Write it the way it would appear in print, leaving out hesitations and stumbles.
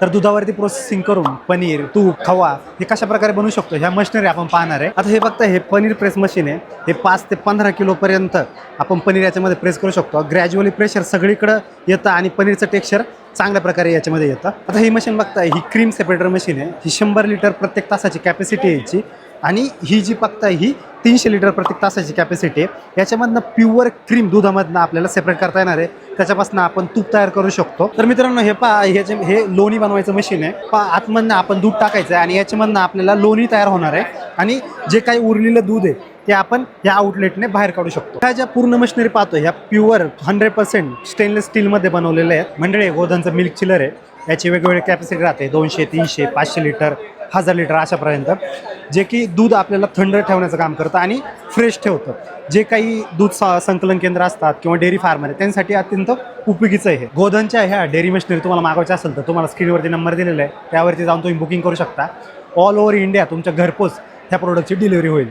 तर दुधावरती प्रोसेसिंग करून पनीर, तूप, खवा हे कशा प्रकारे बनवू शकतो ह्या मशिनरी आपण पाहणार आहे. आता हे बघता हे पनीर प्रेस मशीन आहे. हे 5 ते 15 किलोपर्यंत आपण पनीर याच्यामध्ये प्रेस करू शकतो. ग्रॅज्युअली प्रेशर सगळीकडे येतं आणि पनीरचं टेक्स्चर चांगल्या प्रकारे याच्यामध्ये येतं. आता ही मशीन बघताय ही क्रीम सेपरेटर मशीन आहे. ही 100 लिटर प्रत्येक तासाची कॅपॅसिटी आहे याची आणि ही जी बघताय ही 300 लिटर प्रत्येक तासाची कॅपॅसिटी आहे. याच्यामधनं प्युअर क्रीम दुधामधनं आपल्याला सेपरेट करता येणार आहे. त्याच्यापासून आपण तूप तयार करू शकतो. तर मित्रांनो हे पहा हे लोणी बनवायचं मशीन आहे. पहा आतमधनं आपण दूध टाकायचं आहे आणि याच्यामधनं आपल्याला लोणी तयार होणार आहे आणि जे काही उरलेलं दूध आहे ते आपण या आउटलेटने बाहेर काढू शकतो. ह्या ज्या पूर्ण मशिनरी पाहतो ह्या प्युअर 100% स्टेनलेस स्टीलमध्ये बनवलेले आहेत. मंडळी गोधांचं मिल्क चिलर आहे. याची वेगवेगळी कॅपॅसिटी राहते 200, 300, 500 लिटर, 1000 लिटर अशापर्यंत, जे की दूध आपल्याला थंड ठेवण्याचं काम करतं आणि फ्रेश ठेवतं. जे काही दूध संकलन केंद्र असतात किंवा डेअरी फार्मर आहे त्यांसाठी अत्यंत उपयोगीचं आहे. गोधनच्या ह्या डेअरी मशिनरी तुम्हाला मागवायच्या असेल तर तुम्हाला स्क्रीनवरती नंबर दिलेला आहे, त्यावरती जाऊन तुम्ही बुकिंग करू शकता. ऑल ओव्हर इंडिया तुमच्या घरपोच ह्या प्रोडक्टची डिलिव्हरी होईल.